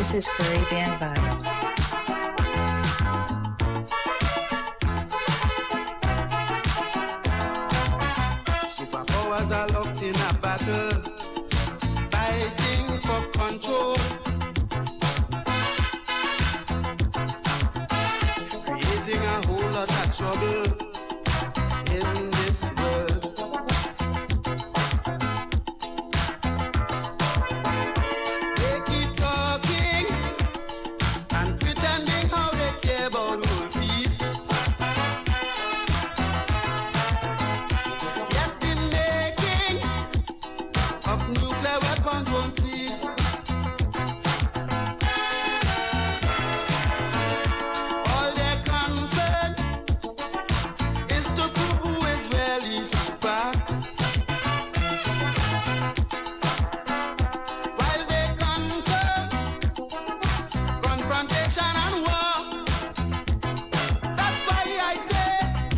This is Caribbean Vibes. Superpowers are locked in a battle, fighting for control, creating a whole lot of trouble in this world. They keep talking and pretending how they care about world peace. Yet the making of nuclear weapons won't cease. All their concern is to prove who is really super. While they confirm confrontation and war. That's why I say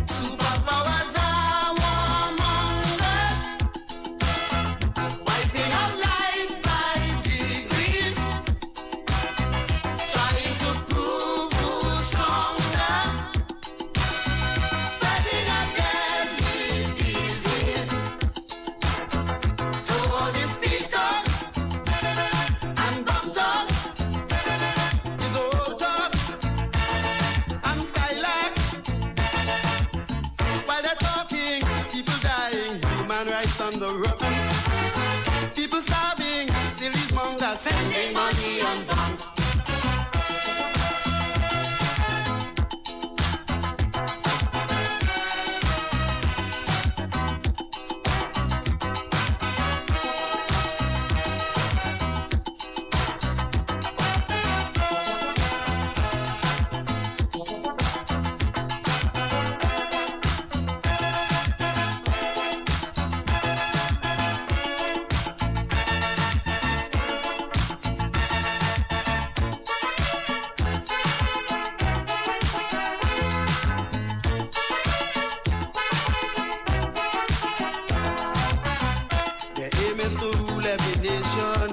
superpowers are warmongers, wiping out life by degrees, trying to prove who's stronger, spreading a deadly disease. So all this peace talk and bomb talk is old talk and skylark. While they're talking, people dying, human rights on the run. People starving, still these mongers sending money on bombs. Their aim is to rule every nation,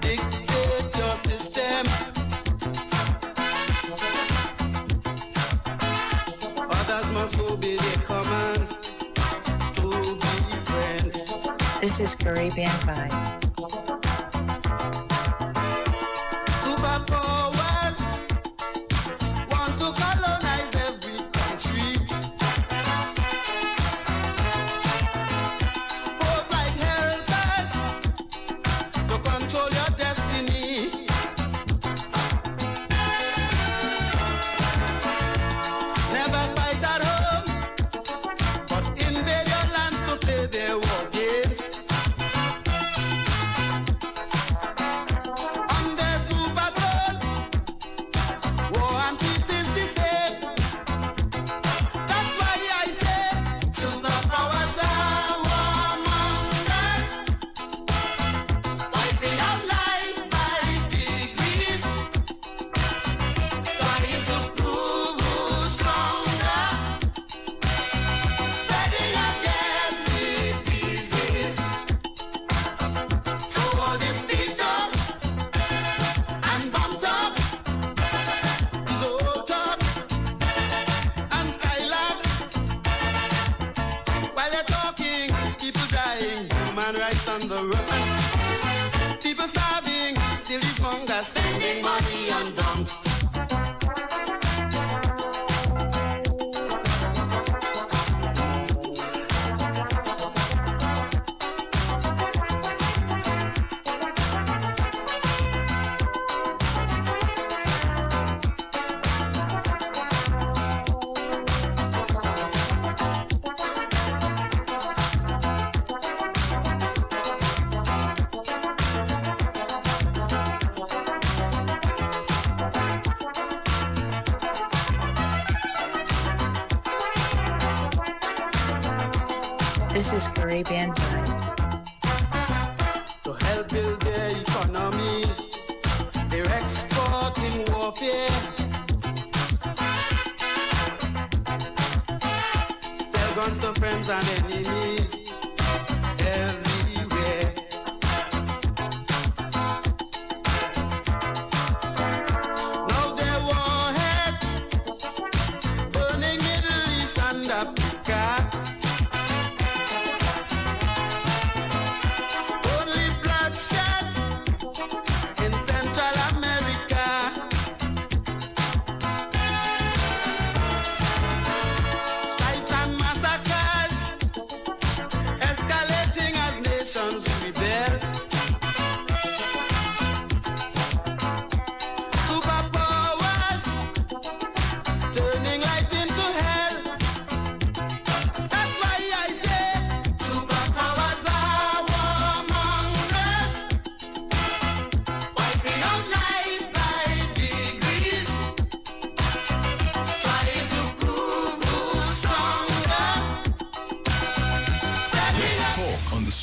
dictate your system. Others must obey their commands to be friends. This is Caribbean Vibes. Superpowers want to colonize every country, pose like heralds to control your destiny. Never fight at home, but invade your lands to play their war games. On their super throne, war and peace is the same. That's why I say superpowers are warmongers, wiping out life by degrees, trying to prove who's stronger, spreading a deadly disease. So all this peace talk and bomb talk is old talk and skylark. While they're talking, people dying, human rights on the run. People starving, still these mongers sending money on bombs. This is Caribbean Vibes. To help build their economies, they're exporting warfare. Sell guns to friends and enemies everywhere.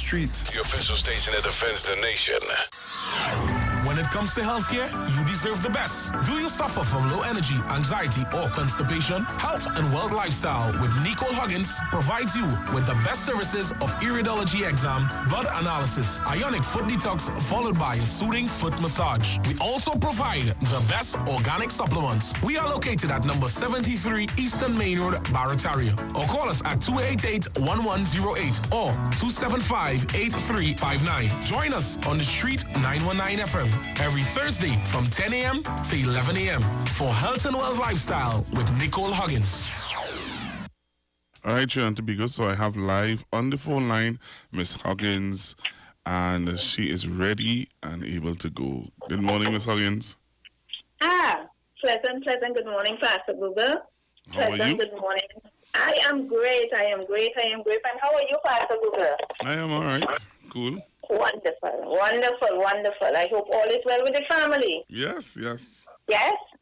streets. The official station that defends the nation. When it comes to healthcare, you deserve the best. Do you suffer from low energy, anxiety, or constipation? Health and Wealth Lifestyle with Nicole Huggins provides you with the best services of iridology exam, blood analysis, ionic foot detox, followed by a soothing foot massage. We also provide the best organic supplements. We are located at number 73 Eastern Main Road, Barataria. Or call us at 288-1108 or 275-8359. Join us on the street 919 FM. Every Thursday from 10 a.m. to 11 a.m. for Health and Wealth Lifestyle with Nicole Huggins. All right, Sharon, to be good. So I have live on the phone line Miss Huggins, and she is ready and able to go. Good morning, Miss Huggins. Pleasant good morning, Pastor Google. How are you? Good morning. I am great. And how are you, Pastor Google? I am all right. Cool. Wonderful. I hope all is well with the family. Yes. Yes?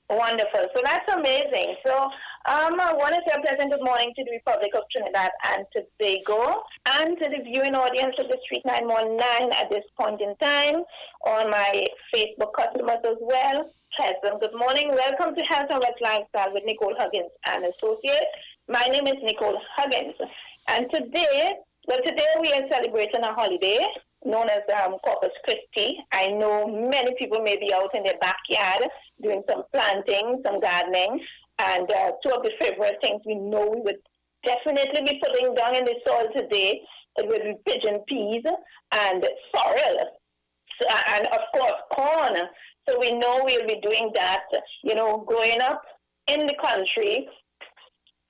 Wonderful. So that's amazing. So I want to say a pleasant good morning to the Republic of Trinidad and Tobago and to the viewing audience of the Street 919 at this point in time, on my Facebook customers as well. Pleasant good morning. Welcome to Health and Wealth Lifestyle with Nicole Huggins and Associates. My name is Nicole Huggins. And today we are celebrating a holiday known as Corpus Christi. I know many people may be out in their backyard doing some planting, some gardening, and two of the favorite things we know we would definitely be putting down in the soil today, it would be pigeon peas and sorrel, and of course corn. So we know we'll be doing that. Growing up in the country,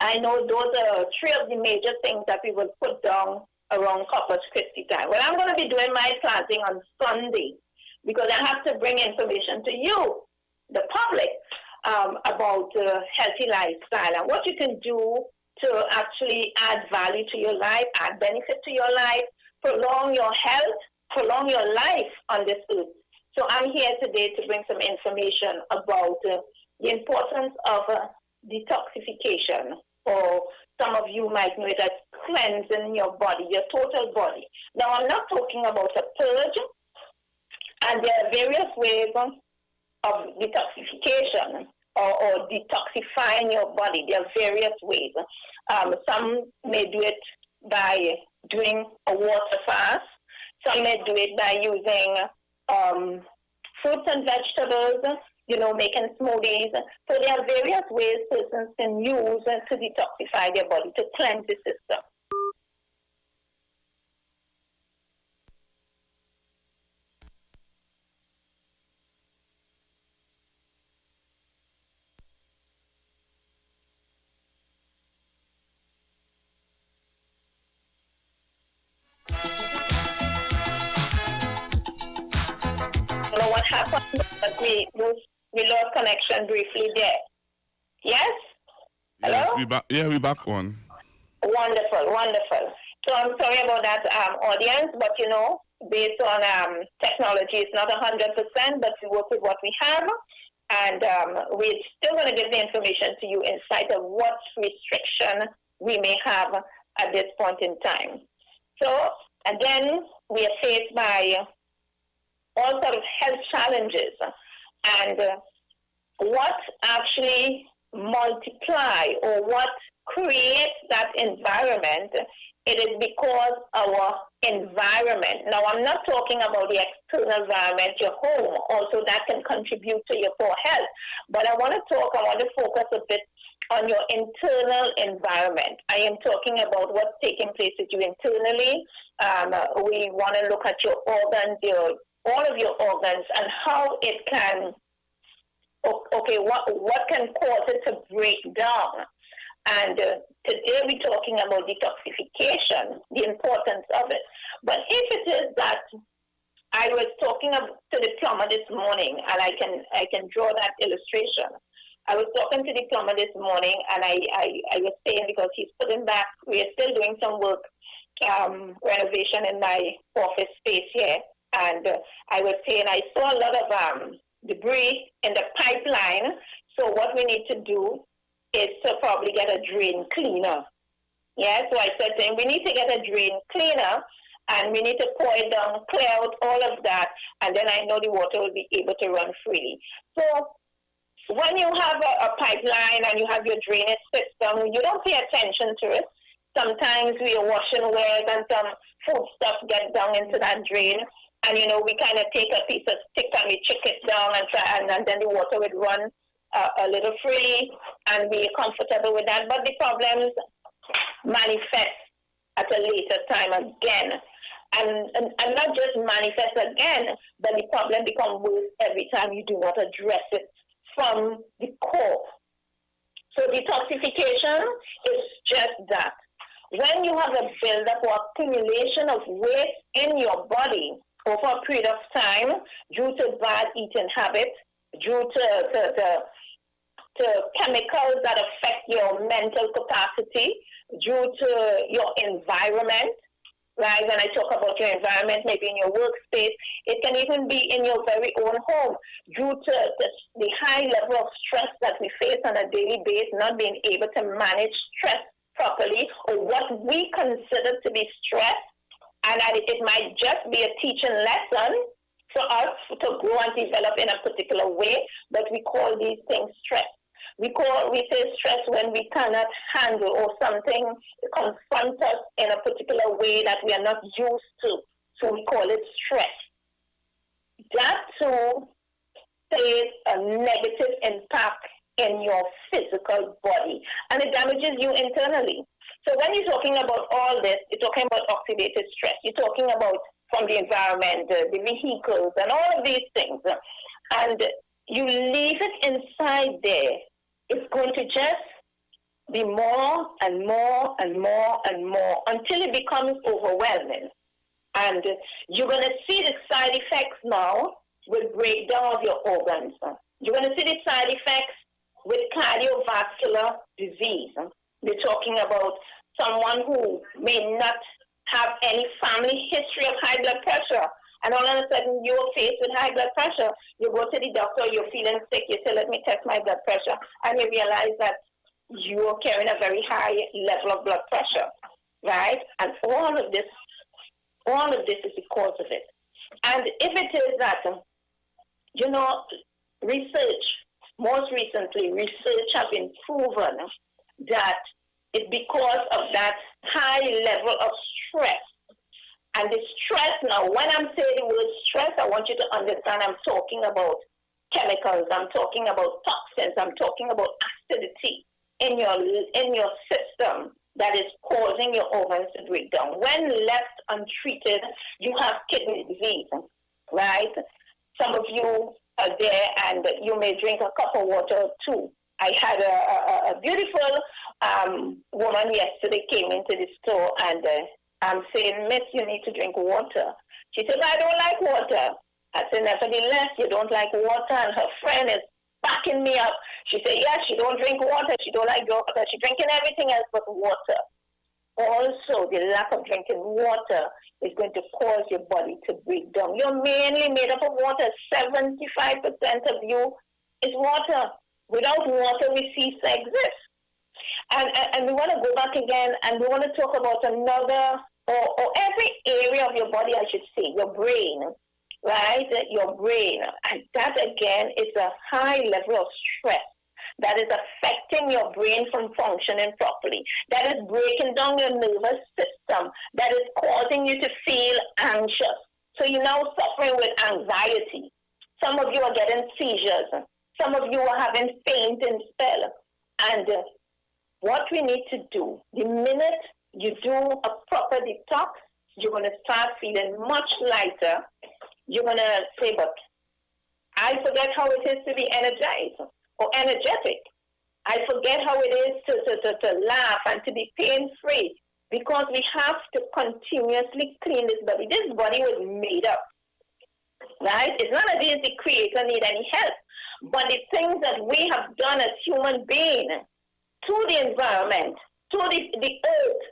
I know those are three of the major things that we will put down around Corpus Christi time. Well, I'm going to be doing my planting on Sunday because I have to bring information to you, the public, about healthy lifestyle and what you can do to actually add value to your life, add benefit to your life, prolong your health, prolong your life on this earth. So I'm here today to bring some information about the importance of detoxification, or some of you might know it as cleansing your body, your total body. Now, I'm not talking about a purge, and there are various ways of detoxification or detoxifying your body. There are various ways. Some may do it by doing a water fast. Some may do it by using fruits and vegetables, making smoothies. So there are various ways persons can use to detoxify their body, to cleanse the system. What happened? But we lost connection briefly there. Yes? Hello? Yes, we back on. Wonderful. So I'm sorry about that, audience, but based on technology, it's not 100%, but we work with what we have, and we're still going to give the information to you in spite of what restriction we may have at this point in time. So again, we are faced by all sorts of health challenges, and what actually multiply or what creates that environment, it is because our environment. Now, I'm not talking about the external environment, your home, also that can contribute to your poor health, but I want to focus a bit on your internal environment. I am talking about what's taking place with you internally. We want to look at your organs, all of your organs, and how it can, what can cause it to break down. And today we're talking about detoxification, the importance of it. But if it is that I was talking to the plumber this morning, and I can draw that illustration. I was talking to the plumber this morning, and I was saying, because he's putting back, we are still doing some work, renovation in my office space here. And I was saying I saw a lot of debris in the pipeline. So what we need to do is to probably get a drain cleaner. Yeah, so I said to him, we need to get a drain cleaner and we need to pour it down, clear out all of that, and then I know the water will be able to run freely. So when you have a pipeline and you have your drainage system, you don't pay attention to it. Sometimes we are washing wares and some food stuff gets down into that drain, and we kind of take a piece of stick and we chick it down and then the water would run a little freely, and we are comfortable with that. But the problems manifest at a later time again. And not just manifest again, but the problem becomes worse every time you do not address it from the core. So detoxification is just that. When you have a buildup or accumulation of waste in your body over a period of time due to bad eating habits, due to chemicals that affect your mental capacity, due to your environment, right? When I talk about your environment, maybe in your workspace, it can even be in your very own home, due to the high level of stress that we face on a daily basis, not being able to manage stress properly, or what we consider to be stress, and that it might just be a teaching lesson for us to grow and develop in a particular way, but we call these things stress. We say stress when we cannot handle or something confronts us in a particular way that we are not used to. So we call it stress. That too plays a negative impact in your physical body, and it damages you internally. So when you're talking about all this, you're talking about oxidative stress. You're talking about from the environment, the vehicles, and all of these things. And you leave it inside there, it's going to just be more and more and more and more until it becomes overwhelming. And you're going to see the side effects now with breakdown of your organs. You're going to see the side effects with cardiovascular disease. We're talking about someone who may not have any family history of high blood pressure, and all of a sudden you're faced with high blood pressure. You go to the doctor, you're feeling sick, you say, let me test my blood pressure, and you realize that you're carrying a very high level of blood pressure, right? And all of this is because of it. And if it is that, research, most recently, research has been proven that it's because of that high level of stress. And the stress now, when I'm saying the word stress, I want you to understand I'm talking about chemicals, I'm talking about toxins, I'm talking about acidity in your system that is causing your organs to break down. When left untreated, you have kidney disease, right? Some of you are there and you may drink a cup of water too. I had a beautiful woman yesterday came into the store, and I'm saying, Miss, you need to drink water. She said, I don't like water. I said, nevertheless, you don't like water, and her friend is backing me up. She said, yes, she don't drink water. She don't like water. She's drinking everything else but water. Also, the lack of drinking water is going to cause your body to break down. You're mainly made up of water. 75% of you is water. Without water, we cease to exist. And we want to go back again, and we want to talk about another, or every area of your body, I should say, your brain, right? Your brain. And that, again, is a high level of stress that is affecting your brain from functioning properly, that is breaking down your nervous system, that is causing you to feel anxious. So you're now suffering with anxiety. Some of you are getting seizures. Some of you are having fainting spell. And what we need to do, the minute you do a proper detox, you're going to start feeling much lighter. You're going to say, but I forget how it is to be energized or energetic. I forget how it is to laugh and to be pain-free, because we have to continuously clean this body. This body was made up, right? It's not as if the Creator need any help, but the things that we have done as human beings to the environment, to the earth,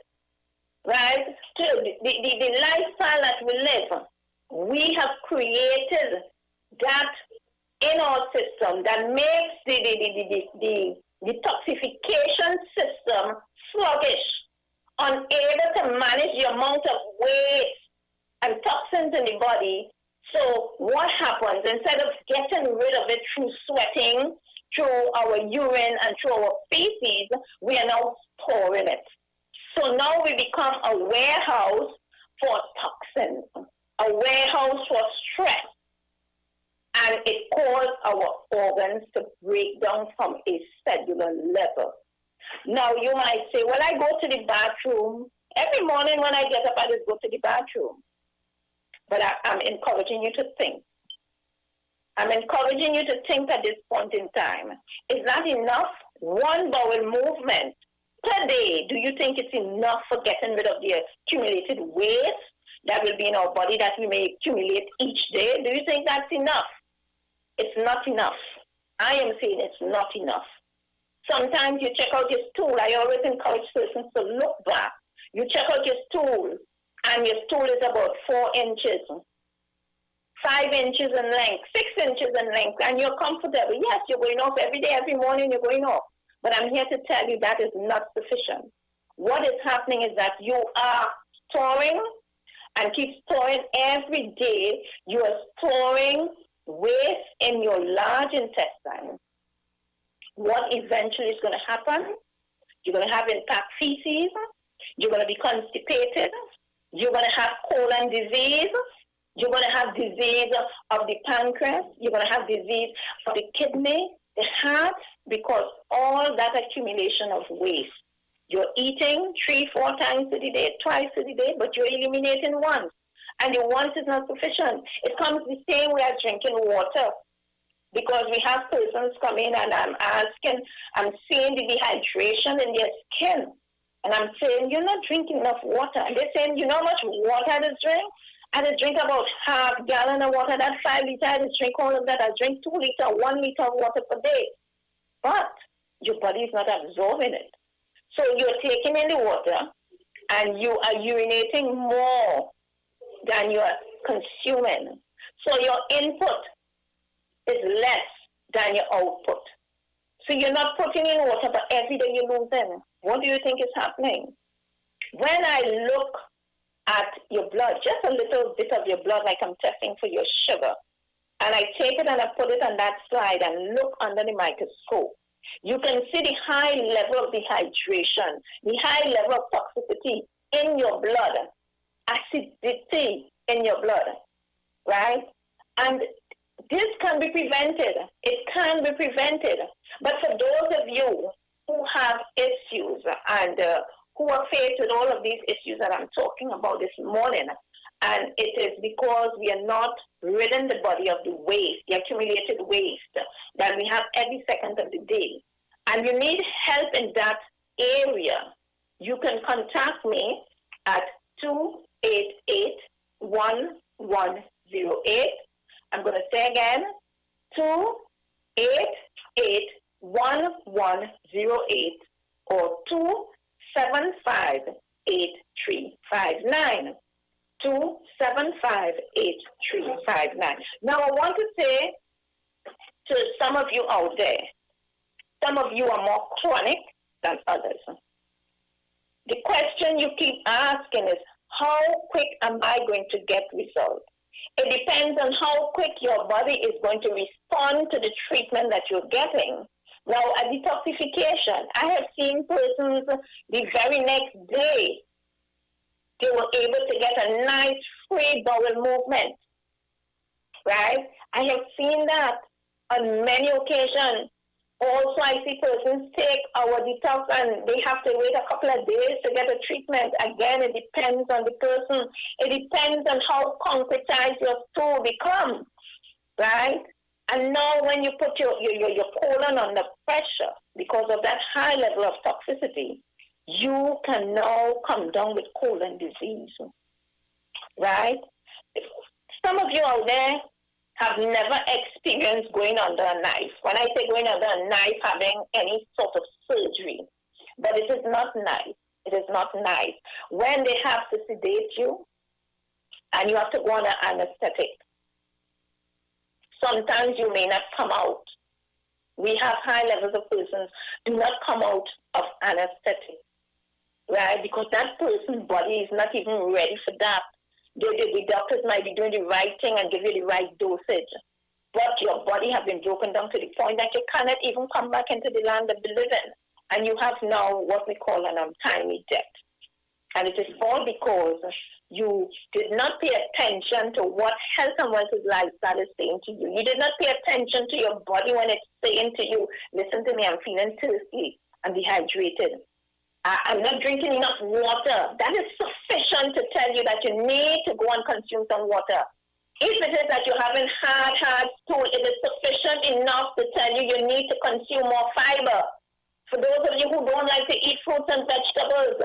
right, to the lifestyle that we live, we have created that in our system that makes the detoxification system sluggish, unable to manage the amount of waste and toxins in the body. So what happens? Instead of getting rid of it through sweating, through our urine, and through our feces, we are now storing it. So now we become a warehouse for toxins, a warehouse for stress, and it causes our organs to break down from a cellular level. Now you might say, well, I go to the bathroom. Every morning when I get up, I just go to the bathroom. But I'm encouraging you to think. I'm encouraging you to think at this point in time. Is that enough? One bowel movement per day, do you think it's enough for getting rid of the accumulated waste that will be in our body that we may accumulate each day? Do you think that's enough? It's not enough. I am saying it's not enough. Sometimes you check out your stool. I always encourage persons to look back. You check out your stool, and your stool is about 4 inches, 5 inches in length, 6 inches in length, and you're comfortable. Yes, you're going off every day, every morning you're going off. But I'm here to tell you that is not sufficient. What is happening is that you are storing and keep storing every day. You are storing waste in your large intestine. What eventually is going to happen? You're going to have intact feces. You're going to be constipated. You're going to have colon disease. You're going to have disease of the pancreas. You're going to have disease of the kidney, the heart, because all that accumulation of waste. You're eating 3-4 times a day, twice a day, but you're eliminating once. And the once is not sufficient. It comes the same way as drinking water. Because we have persons come in and I'm seeing the dehydration in their skin. And I'm saying, you're not drinking enough water. And they're saying, you know how much water I just drink? I just drink about half gallon of water. That's 5 liters. I just drink all of that. I drink 2 liters, 1 liter of water per day. But your body is not absorbing it. So you're taking in the water and you are urinating more than you are consuming. So your input is less than your output. So you're not putting in water, but every day you're losing. What do you think is happening? When I look at your blood, just a little bit of your blood, like I'm testing for your sugar, and I take it and I put it on that slide and look under the microscope, you can see the high level of dehydration, the high level of toxicity in your blood, acidity in your blood, right? And this can be prevented. It can be prevented. But for those of you who have issues and who are faced with all of these issues that I'm talking about this morning, and it is because we are not ridding the body of the waste, the accumulated waste that we have every second of the day, and you need help in that area, you can contact me at 288-1108. I'm going to say again, 288-1108 or 275-8359. 275-8359. Now, I want to say to some of you out there, some of you are more chronic than others. The question you keep asking is, how quick am I going to get results? It depends on how quick your body is going to respond to the treatment that you're getting. Now, a detoxification, I have seen persons the very next day, they were able to get a nice free bowel movement, right? I have seen that on many occasions. Also, I see persons take our detox and they have to wait a couple of days to get a treatment. Again, it depends on the person. It depends on how concretized your stool becomes, right? And now when you put your colon under pressure because of that high level of toxicity, you can now come down with colon disease, right? Some of you out there have never experienced going under a knife. When I say going under a knife, having any sort of surgery, but it is not nice. It is not nice. When they have to sedate you and you have to go under anesthetic, sometimes you may not come out. We have high levels of persons do not come out of anesthetic, right? Because that person's body is not even ready for that. The doctors might be doing the right thing and give you the right dosage. But your body has been broken down to the point that you cannot even come back into the land of the living. And you have now what we call an untimely death. And it is all because you did not pay attention to what health and wellness lifestyle is saying to you. You did not pay attention to your body when it's saying to you, listen to me, I'm feeling thirsty, I'm dehydrated. I'm not drinking enough water. That is sufficient to tell you that you need to go and consume some water. If it is that you're having hard stool, it is sufficient enough to tell you you need to consume more fiber. For those of you who don't like to eat fruits and vegetables,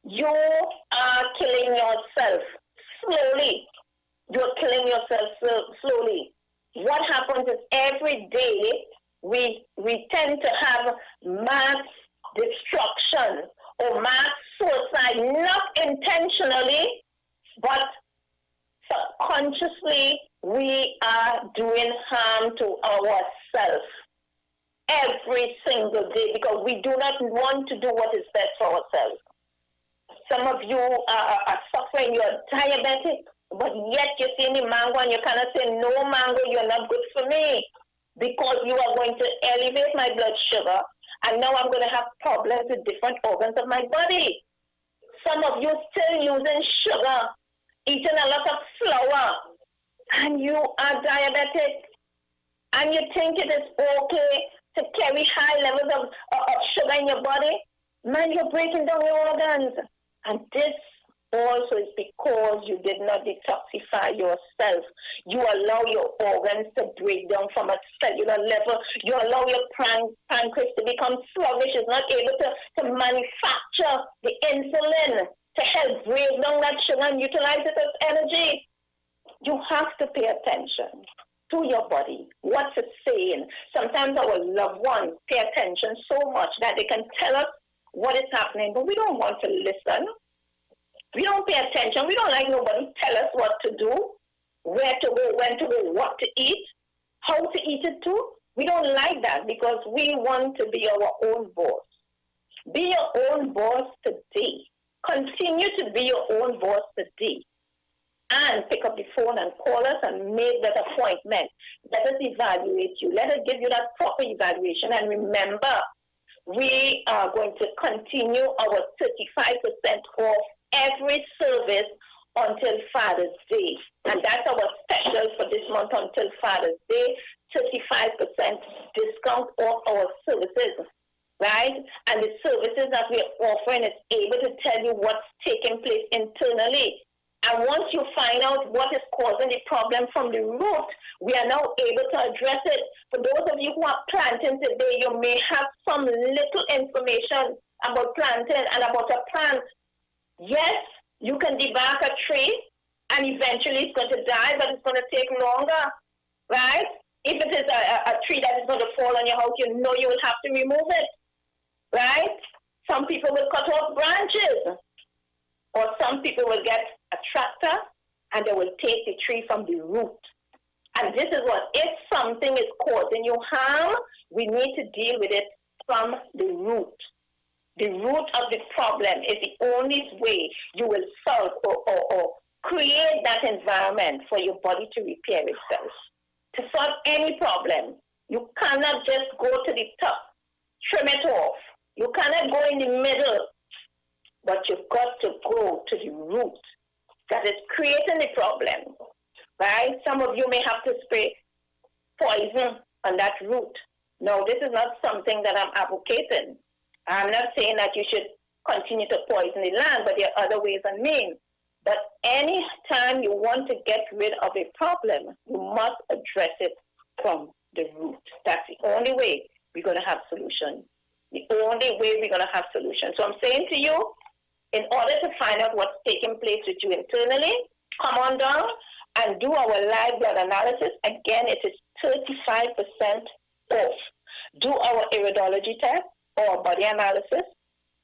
you are killing yourself slowly. You're killing yourself slowly. What happens is every day we tend to have mass destruction or mass suicide, not intentionally, but subconsciously we are doing harm to ourselves every single day because we do not want to do what is best for ourselves. Some of you are suffering, you're diabetic, but yet you're seeing the mango and you cannot say, no mango, you're not good for me because you are going to elevate my blood sugar and now I'm going to have problems with different organs of my body. Some of you still using sugar, eating a lot of flour, and you are diabetic, and you think it is okay to carry high levels of sugar in your body. Man, you're breaking down your organs. And this also is because you did not detoxify yourself. You allow your organs to break down from a cellular level. You allow your pancreas to become sluggish. It's not able to manufacture the insulin to help break down that sugar and utilize it as energy. You have to pay attention to your body. What's it saying? Sometimes our loved ones pay attention so much that they can tell us what is happening, but we don't want to listen. We don't pay attention. We don't like nobody tell us what to do, where to go, when to go, what to eat, how to eat it too. We don't like that because we want to be our own boss. Be your own boss today. Continue to be your own boss today. And pick up the phone and call us and make that appointment. Let us evaluate you. Let us give you that proper evaluation. And remember, we are going to continue our 35% off every service until Father's Day. And that's our special for this month until Father's Day, 35% discount off our services, right? And the services that we're offering is able to tell you what's taking place internally. And once you find out what is causing the problem from the root, we are now able to address it. For those of you who are planting today, you may have some little information about planting and about a plant. Yes, you can debark a tree and eventually it's going to die, but it's going to take longer, right? If it is a tree that is going to fall on your house, you know you will have to remove it, right? Some people will cut off branches, or some people will get a tractor and they will take the tree from the root. And this is what, if something is causing you harm, we need to deal with it from the root. The root of the problem is the only way you will solve or create that environment for your body to repair itself. To solve any problem, you cannot just go to the top, trim it off. You cannot go in the middle, but you've got to go to the root that is creating the problem, right? Some of you may have to spray poison on that root. No, this is not something that I'm advocating. I'm not saying that you should continue to poison the land, but there are other ways and means. But any time you want to get rid of a problem, you must address it from the root. That's the only way we're going to have solution. The only way we're going to have solution. So I'm saying to you, in order to find out what's taking place with you internally, come on down and do our live blood analysis. Again, it is 35% off. Do our iridology test or body analysis.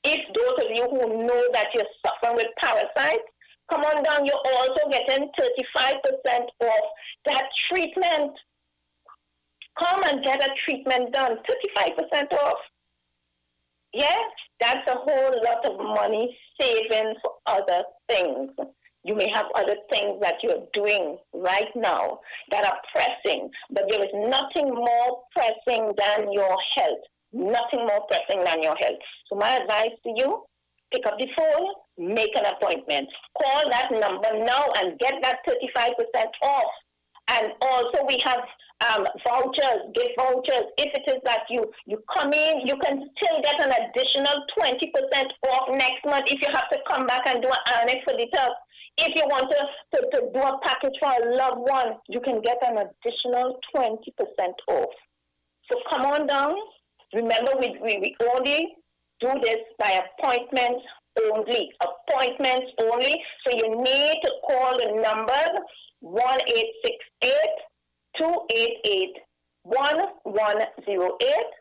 If those of you who know that you're suffering with parasites, come on down, you're also getting 35% off that treatment. Come and get a treatment done, 35% off. Yeah, that's a whole lot of money saving for other things. You may have other things that you're doing right now that are pressing, but there is nothing more pressing than your health. Nothing more pressing than your health. So my advice to you, pick up the phone, make an appointment. Call that number now and get that 35% off. And also we have vouchers, gift vouchers. If it is that you come in, you can still get an additional 20% off next month if you have to come back and do an annex for the top. If you want to do a package for a loved one, you can get an additional 20% off. So come on down. Remember, we only do this by appointments only. Appointments only. So you need to call the number 1-868-288-1108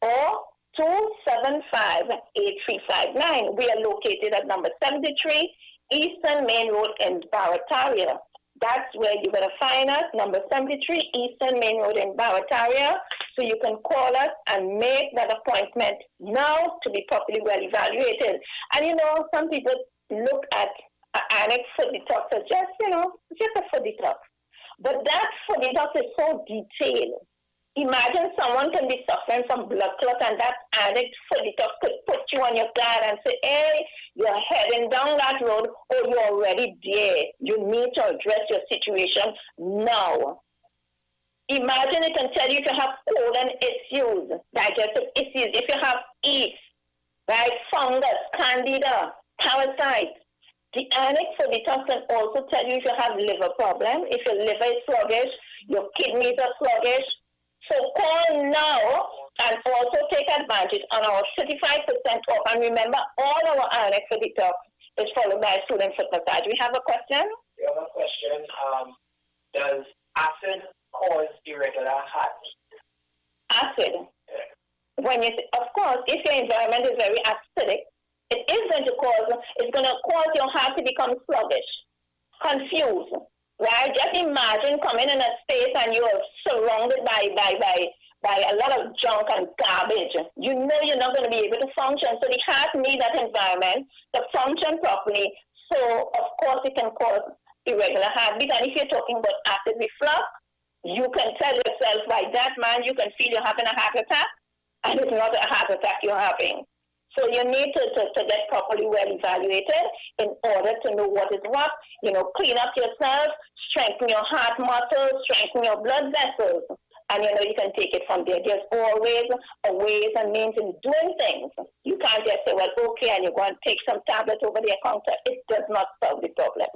or 275-8359. We are located at number 73 Eastern Main Road in Barataria. That's where you're going to find us, number 73 Eastern Main Road in Barataria. So you can call us and make that appointment now to be properly well evaluated. And you know, some people look at an annex for detox as just a foot detox. But that foot detox is so detailed. Imagine someone can be suffering from blood clot and that annex foot detox could put you on your guard and say, hey, you're heading down that road or you're already there. You need to address your situation now. Imagine it can tell you if you have colon issues, digestive issues, if you have yeast, right, fungus, candida, parasites. The annex for detox can also tell you if you have liver problem, if your liver is sluggish, your kidneys are sluggish. So call now and also take advantage on our 35% off. And remember, all our annex for detox is followed by a student foot massage. We have a question? We have a question. Does acid cause irregular heartbeat? Acid. When of course, if your environment is very acidic, it's going to cause your heart to become sluggish, confused, right? Just imagine coming in a space and you're surrounded by a lot of junk and garbage. You know you're not going to be able to function. So the heart needs that environment to function properly. So, of course, it can cause irregular heartbeat. And if you're talking about acid reflux, you can tell yourself, like that, man, you can feel you're having a heart attack, and it's not a heart attack you're having. So you need to get properly well evaluated in order to know what is what. You know, clean up yourself, strengthen your heart muscles, strengthen your blood vessels. And, you know, you can take it from there. There's always a ways and means in doing things. You can't just say, well, okay, and you're going to take some tablets over the counter. It does not solve the problem.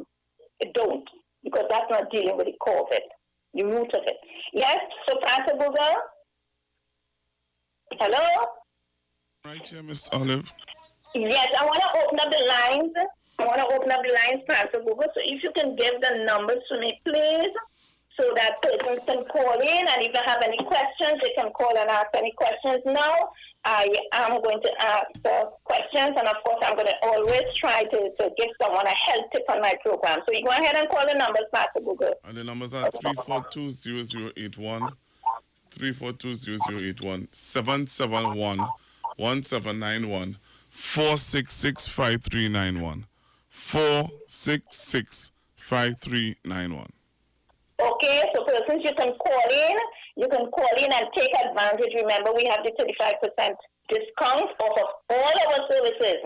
It don't, because that's not dealing with the core of it, the root of it. Yes? So, Pastor Google? Hello? Right here, Miss Olive. Yes, I want to open up the lines. Pastor Google. So if you can give the numbers to me, please, so that persons can call in. And if they have any questions, they can call and ask any questions now. I am going to ask questions, and of course, I'm going to always try to give someone a health tip on my program. So you go ahead and call the numbers, Pastor Google. And the numbers are 342-0081, 342-0081, 771-1791, 466-5391, 466-5391. Okay, so persons, you can call in. You can call in and take advantage. Remember, we have the 35% discount off of all our services.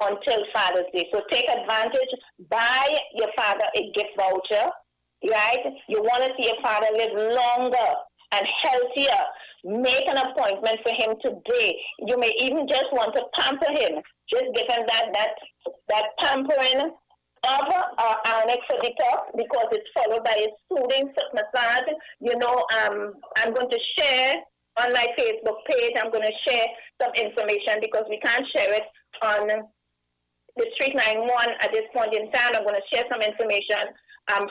Until Father's Day. So take advantage. Buy your father a gift voucher, right? You want to see your father live longer and healthier. Make an appointment for him today. You may even just want to pamper him. Just give him that pampering of our annex for detox, because it's followed by a soothing foot massage. You know, I'm going to share on my Facebook page. I'm going to share some information because we can't share it on the Street 91 at this point in time. I'm going to share some information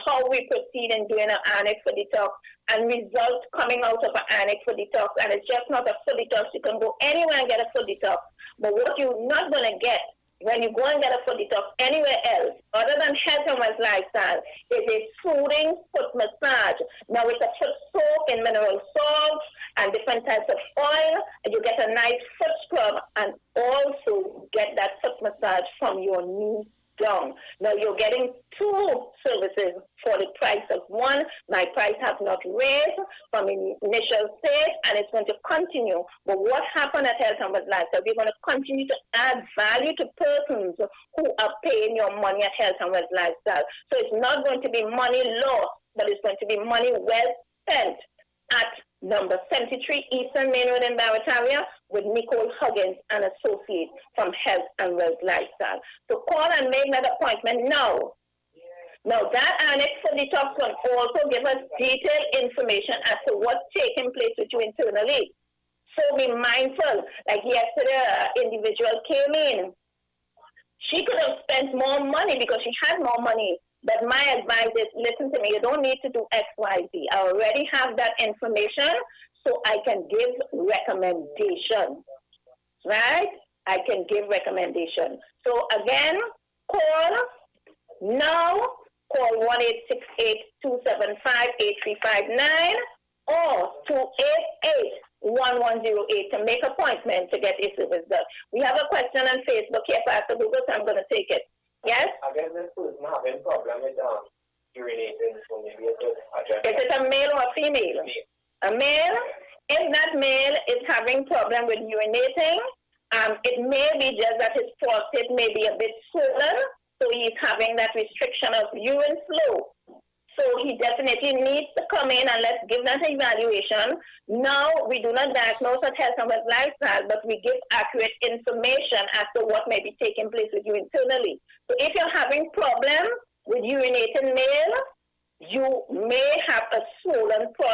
how we proceed in doing an annex for detox and results coming out of an annex for detox. And it's just not a full detox. You can go anywhere and get a full detox. But what you're not going to get when you go and get a foot detox anywhere else, other than Health and Wealth Lifestyle, is a soothing foot massage. Now it's a foot soak in mineral salts and different types of oil, and you get a nice foot scrub and also get that foot massage from your knees down. Now you're getting 2 services for the price of one. My price has not raised from initial stage, and it's going to continue. But what happened at Health and Wealth Lifestyle, we're going to continue to add value to persons who are paying your money at Health and Wealth Lifestyle. So it's not going to be money lost, but it's going to be money well spent at number 73 Eastern Main Road in Barrett area with Nicole Huggins and Associates from Health and Wealth Lifestyle. So call and make that appointment now. Now that Annex for Detox will also give us detailed information as to what's taking place with you internally. So be mindful. Like yesterday, an individual came in. She could have spent more money because she had more money. But my advice is, listen to me, you don't need to do X, Y, Z. I already have that information, so I can give recommendations, right? I can give recommendations. So again, call now, call 1-868-275-8359 or 288-1108 to make appointment to get a service done. We have a question on Facebook here, Pastor Google, so I'm going to take it. Yes? I guess this person having problem with urinating, so maybe it's address. Is it a male or a female? A male. If that male is having problem with urinating, it may be just that his prostate may be a bit swollen, so he's having that restriction of urine flow. So he definitely needs to come in and let's give that evaluation. Now, we do not diagnose at Health and Wealth Lifestyle, but we give accurate information as to what may be taking place with you internally. So if you're having problems with urinating male, you may have a swollen prostate.